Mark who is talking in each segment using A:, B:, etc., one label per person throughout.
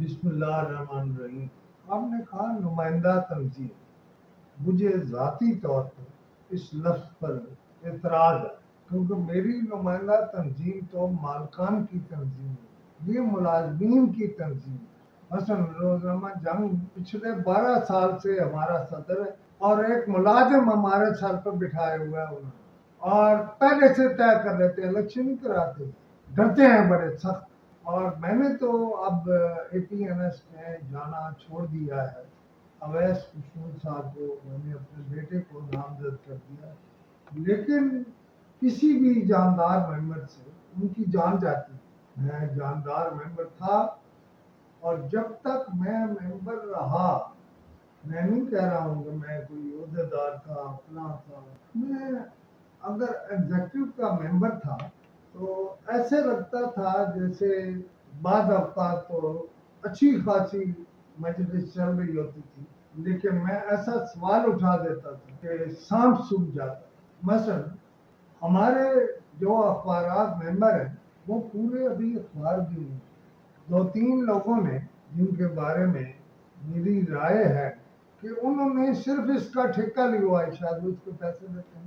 A: بسم اللہ الرحمن الرحیم۔ آپ نے کہا نمائندہ تنظیم، مجھے ذاتی طور پر اس لفظ پر اعتراض ہے، کیونکہ میری نمائندہ تنظیم تو مالکان کی تنظیم ہے، یہ ملازمین کی تنظیم ہے۔ مثلا روزنامہ جنگ پچھلے 12 سال سے ہمارا صدر ہے اور ایک ملازم ہمارے سر پر بٹھائے ہوا ہے انہوں نے، اور پہلے سے طے کر لیتے، الیکشن نہیں کراتے، ڈرتے ہیں بڑے سخت۔ اور میں نے تو اب اے پی این ایس میں جانا چھوڑ دیا ہے۔ اویس کشور صاحب کو میں نے اپنے بیٹے کو نامزد کر دیا، لیکن کسی بھی جاندار ممبر سے ان کی جان جاتی۔ میں جاندار ممبر تھا، اور جب تک میں ممبر رہا، میں نہیں کہہ رہا ہوں کہ میں کوئی عہدیدار تھا فلاں تھا، میں اگر ایگزیکٹو کا ممبر تھا تو ایسے لگتا تھا جیسے بعض اوقات تو اچھی خاصی مجلس چل رہی ہوتی تھی، لیکن میں ایسا سوال اٹھا دیتا تھا کہ سانپ سوکھ جاتا۔ مثلا ہمارے جو اخبارات ممبر ہیں وہ پورے ابھی اخبار بھی نہیں، 2-3 لوگوں نے جن کے بارے میں میری رائے ہے کہ انہوں نے صرف اس کا ٹھیکہ لیا ہے، شاید اس کو پیسے دیتے ہیں،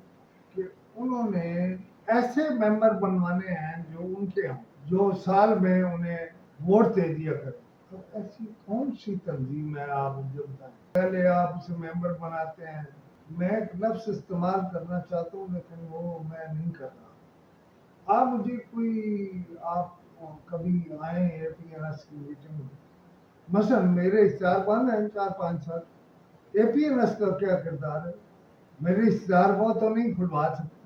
A: کہ انہوں نے ایسے ممبر بنوانے ہیں جو ان کے ہوں، جو سال میں انہیں ووٹ دے دیا کریں۔ تو ایسی کون سی تنظیم ہے، آپ مجھے بتائیں۔ پہلے آپ اسے ممبر بناتے ہیں، میں ایک لفظ استعمال کرنا چاہتا ہوں لیکن وہ میں نہیں کر رہا۔ آپ مجھے کوئی، آپ کبھی آئیں اے پی این ایس کی میٹنگ میں، مثلا میرے اشتہار بند ہیں 4-5 سال، اے پی این ایس کا کیا کردار ہے؟ میرے اشتہار وہ تو نہیں کھلوا سکتے۔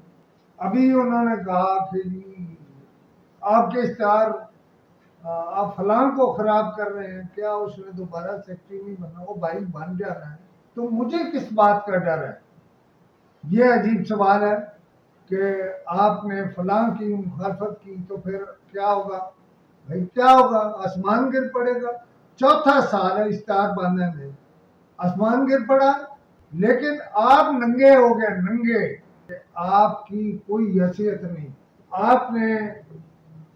A: ابھی انہوں نے کہا کہ جی آپ کے اشتہار آپ فلاں کو خراب کر رہے ہیں، کیا اس نے دوبارہ سیکرٹری نہیں بننا؟ وہ بھائی بن جانا ہے، تو مجھے کس بات کا ڈر ہے؟ یہ عجیب سوال ہے کہ آپ نے فلاں کی مخالفت کی تو پھر کیا ہوگا؟ بھائی کیا ہوگا؟ آسمان گر پڑے گا۔ 4تھا سال ہے اشتہار باندھنے میں، آسمان گر پڑا، لیکن آپ ننگے ہو گئے، ننگے، کہ آپ کی کوئی حیثیت نہیں۔ آپ نے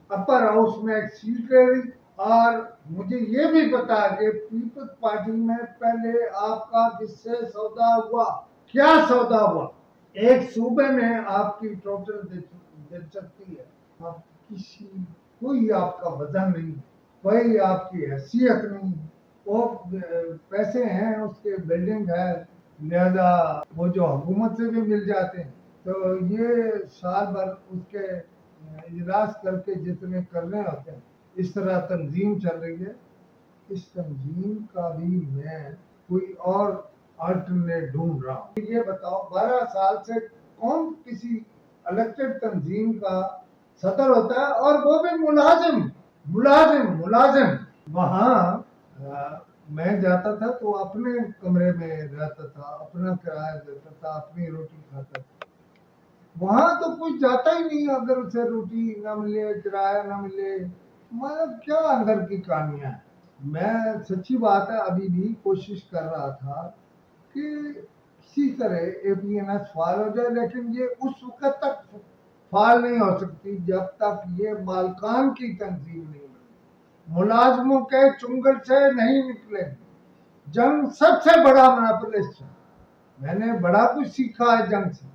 A: اپر ہاؤس میں ایک سیٹ لے لی، اور مجھے یہ بھی پتا ہے کہ پیپلز پارٹی میں پہلے آپ کا کس سے سودا ہوا، کیا سودا ہوا۔ ایک صوبے میں آپ کی ٹوٹل دلچسپی ہے، آپ کسی، کوئی آپ کا وزن نہیں، کوئی آپ کی حیثیت نہیں، وہ پیسے ہیں، اس کے بلڈنگ ہے، لہذا وہ جو حکومت سے بھی مل جاتے ہیں، تو یہ سال بھر اس کے اجلاس کر کے جتنے کرنے ہوتے ہیں، اس طرح تنظیم چل رہی ہے۔ اس تنظیم کا بھی میں کوئی اور آلٹرنیٹ ڈھونڈ رہا ہوں۔ یہ بتاؤ 12 سال سے کون کسی الیکٹڈ تنظیم کا صدر ہوتا ہے، اور وہ بھی ملازم۔ وہاں میں جاتا تھا تو اپنے کمرے میں رہتا تھا، اپنا کرایہ دیتا تھا، اپنی روٹی کھاتا تھا۔ وہاں تو کوئی جاتا ہی نہیں اگر اسے روٹی نہ ملے، کرایہ نہ ملے۔ مطلب کیا اندر کی کہانیاں ہیں۔ میں سچی بات ہے ابھی بھی کوشش کر رہا تھا کہ کسی طرح اے پی این ایس فعال ہو جائے، لیکن یہ اس وقت تک فعال نہیں ہو سکتی جب تک یہ مالکان کی تنظیم نہیں بنے، ملازموں کے چنگل سے نہیں نکلے گی۔ جنگ سب سے بڑا مناپلسٹ ہے، میں نے بڑا کچھ سیکھا ہے جنگ سے،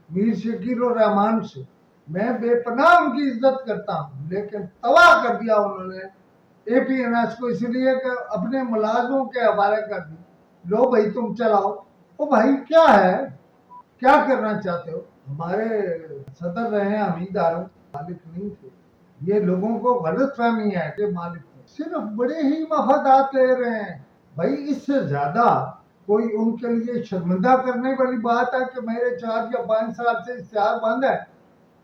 A: میر شکیل الرحمان سے۔ میں بے پناہ ان کی عزت کرتا ہوں، لیکن تباہ کر دیا انہوں نے اے پی این ایس کو، اس لیے کہ اپنے ملازموں کے حوالے کر دی، لو بھائی تم چلاؤ۔ او بھائی کیا ہے، کیا کرنا چاہتے ہو؟ ہمارے صدر رہے ہیں حمید آرم، مالک نہیں تھے۔ یہ لوگوں کو غلط فہمی ہے کہ مالک تھے، صرف بڑے ہی مفادات لے رہے ہیں۔ بھائی اس سے زیادہ کوئی ان کے لیے شرمندہ کرنے والی بات ہے کہ میرے 4 یا 5 سال سے اشتہار بند ہے،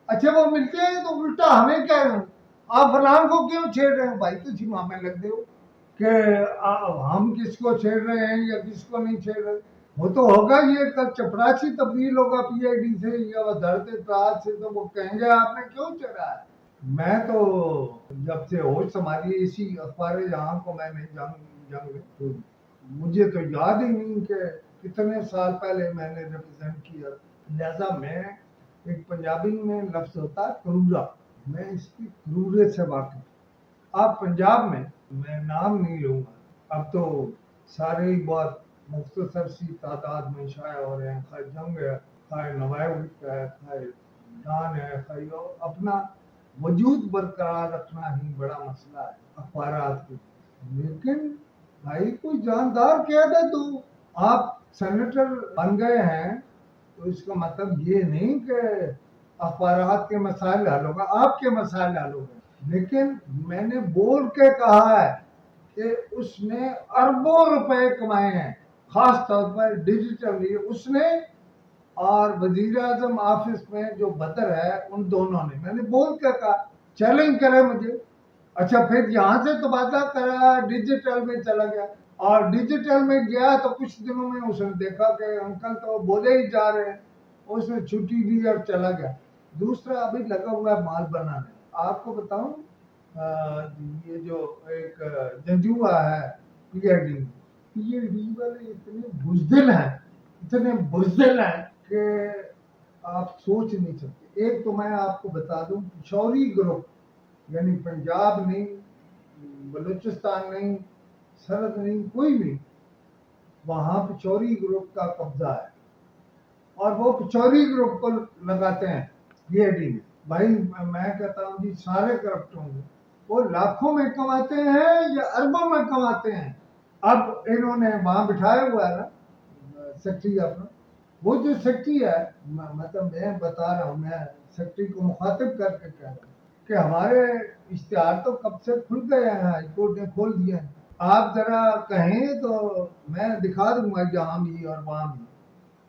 A: اچھا وہ ملتے ہیں تو الٹا ہمیں کہہ رہے ہیں آپ فلان کو کیوں چھیڑ رہے ہیں؟ بھائی تھی ماں میں لگ دے ہو کہ ہم کس کو چھیڑ رہے ہیں یا کس کو نہیں چھیڑ رہے۔ وہ تو ہوگا یہ کل چپراسی تبدیل ہوگا پی آئی ڈی سے یا وزارت اطلاعات سے، تو وہ کہیں گے آپ نے کیوں چڑھا ہے۔ میں تو جب سے ہوش سنبھالی اسی اخبار جہاں کو میں نے جنگ مجھے تو یاد ہی نہیں کہ کتنے سال پہلے میں نے ریپرزینٹ کیا، لہذا میں ایک پنجابی میں لفظ ہوتا ہے کرورا، میں اس کی کرورے سے واقف۔ آپ پنجاب میں میں نام نہیں لوں گا، اب تو سارے ہی بہت مختصر سی تعداد میں شائع ہو رہے ہیں، خواہ جنگ ہے، خواہ نوائب ہے، خواہ ڈان ہے، خواہ اپنا وجود برقرار رکھنا ہی بڑا مسئلہ ہے اخبارات کے، لیکن بھائی کوئی جاندار کہہ دے تو آپ سینیٹر بن گئے ہیں تو اس کا مطلب یہ نہیں کہ اخبارات کے مسائل حل ہوگا، آپ کے مسائل حل ہو گئے، لیکن میں نے بول کے کہا ہے کہ اس نے اربوں روپے کمائے ہیں، خاص طور پر ڈیجیٹلی اس نے اور وزیر اعظم آفس میں جو بدر ہے ان دونوں نے، میں نے بول کے کہا چیلنج کرے مجھے، اچھا پھر یہاں سے تبادلہ کرا ڈیجیٹل میں چلا گیا، اور ڈیجیٹل میں گیا تو کچھ دنوں میں اس نے دیکھا کہ انکل تو بولے ہی جا رہے ہیں، اس نے چھٹی دی اور چلا گیا۔ دوسرا ابھی لگا ہوا ہے مال بنانے، آپ کو بتاؤں یہ جو ایک جنجوعہ ہے پی ایل ڈی والے اتنے بزدل ہیں کہ آپ سوچ نہیں سکتے۔ ایک تو میں آپ کو بتا دوں پشوری گروپ، یعنی پنجاب نہیں، بلوچستان نہیں، سرحد نہیں، کوئی بھی، وہاں پچوری گروپ کا قبضہ ہے اور وہ پچوری گروپ کو لگاتے ہیں پی ایل ڈی میں۔ بھائی میں کہتا ہوں جی سارے کرپٹ ہوں گے، وہ لاکھوں میں کماتے ہیں یا اربوں میں کماتے ہیں؟ اب انہوں نے وہاں بٹھایا ہوا ہے نا سیکٹری اپنا، وہ جو سیکٹری ہے، مطلب میں بتا رہا ہوں، میں سیکٹری کو مخاطب کر کے کہہ رہا ہوں کہ ہمارے اشتہار تو کب سے کھل گئے ہیں، ہائی کورٹ نے کھول دیے ہیں، آپ ذرا کہیں تو میں دکھا دوں گا یہاں بھی اور وہاں بھی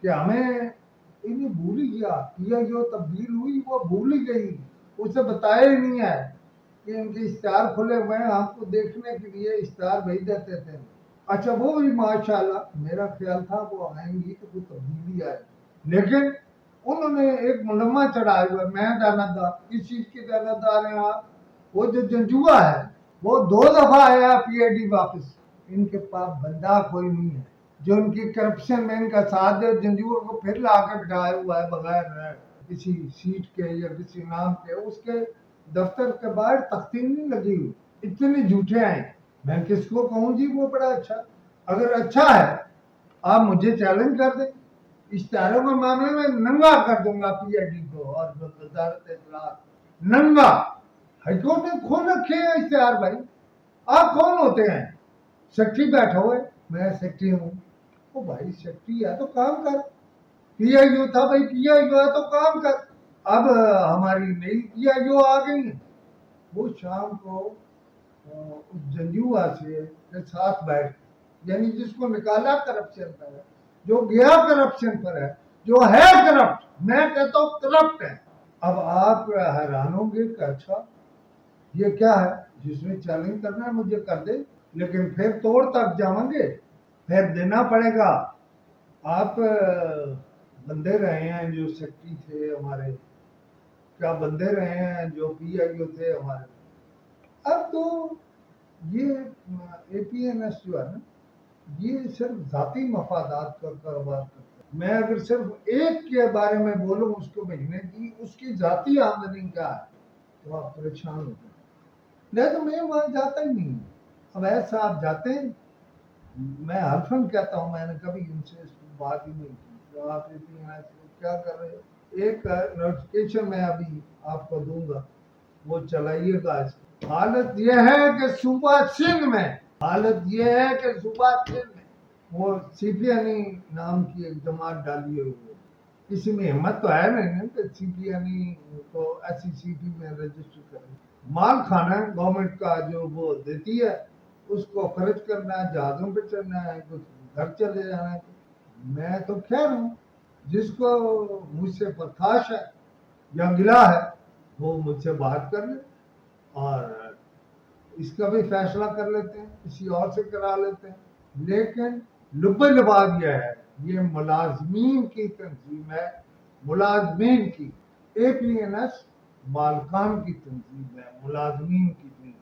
A: کہ ہمیں انہیں بھول ہی گیا، یہ جو تبدیل ہوئی وہ بھول ہی گئی، اسے بتایا ہی نہیں ہے کہ ان کے اشتہار کھلے ہوئے ہیں، ہم کو دیکھنے کے لیے اشتہار بھیج دیتے تھے۔ اچھا وہ بھی ماشاءاللہ میرا خیال تھا وہ آئیں گی تو وہ تبدیلی آئے، لیکن انہوں نے ایک منمہ چڑھائے ہوئے، میں دیانتدار، کس چیز کی دیانتدار ہیں آپ؟ وہ جو جنجوعہ ہے وہ 2 دفعہ آیا پی ایل ڈی واپس، ان کے پاس بندہ کوئی نہیں ہے جو ان کی کرپشن میں ان کا ساتھ دے، جنجوعہ کو پھر لا کے بٹھایا ہوا ہے بغیر کسی سیٹ کے یا کسی نام کے، اس کے دفتر کے باہر تختی نہیں لگی ہوئی، اتنے جھوٹے ہیں۔ میں کس کو کہوں جی وہ بڑا اچھا، اگر اچھا ہے آپ مجھے چیلنج کر دیں، اشتہاروں کے معاملے میں ننگا کر دوں گا پی ایل ڈی کو اور وزارت اطلاعات، ننگا۔ ہائی کورٹ نے کھول رکھے ہیں اشتہار بھائی، آپ کون ہوتے ہیں؟ سیکٹری بیٹھا ہوئے، میں سیکٹری ہوں، وہ بھائی سیکٹری ہے تو کام کر، پی آئی او تھا بھائی، پی آئی او ہے تو کام کر، اب ہماری نئی پی آئی او آ گئی ہیں، وہ شام کو اس جنجوعہ سے ساتھ بیٹھ، یعنی جس کو نکالا کرپشن پر ہے، جو گیا کرپشن پر ہے، جو ہے کرپٹ، میں کہتا ہوں کرپٹ ہے۔ اب آپ حیران ہوں گے کہ اچھا یہ کیا ہے، جس میں چیلنج کرنا ہے مجھے کر دے، لیکن پھر توڑ تک جائیں گے، پھر دینا پڑے گا۔ آپ بندے رہے ہیں جو سیکٹری تھے ہمارے، کیا بندے رہے ہیں جو پی آئی او تھے ہمارے، اب تو یہ اے پی این ایس جو ہے نا یہ صرف ذاتی مفادات کا کاروبار کرتا ہے۔ میں اگر صرف ایک کے بارے میں بولوں اس کو مہینے کی اس کی ذاتی آمدنی کیا ہے تو آپ پریشان ہوتے ہیں، نہیں تو میں وہاں جاتا ہی نہیں۔ اب ایسا آپ جاتے ہیں، میں حلفاً کہتا ہوں میں نے کبھی ان سے بات ہی نہیں کی تو آپ کیا کر رہے ہو، ایک نوٹیفکیشن میں ابھی آپ کو دوں گا وہ چلائیے گا۔ حالت یہ ہے کہ صوبہ سندھ میں، حالت یہ ہے کہ صوبہ سندھ میں وہ سی پی این نام کی ایک جماعت ڈالی ہوئی ہے، کسی میں ہمت تو ہے نہیں کہ سی پی این کو ایس سی سی پی میں رجسٹر کریں، مال کھانا ہے گورنمنٹ کا جو وہ دیتی ہے اس کو خرچ کرنا ہے، جہازوں پہ چڑھنا ہے، کچھ گھر چلے جانا ہے۔ میں تو خیر ہوں، جس کو مجھ سے پرخاش ہے یا گلا ہے وہ مجھ سے بات کر لے اور اس کا بھی فیصلہ کر لیتے ہیں، کسی اور سے کرا لیتے ہیں، لیکن لب لباد یہ ہے یہ ملازمین کی تنظیم ہے، ملازمین کی، اے پی این ایس مالکان کی تنظیم ہے، ملازمین کی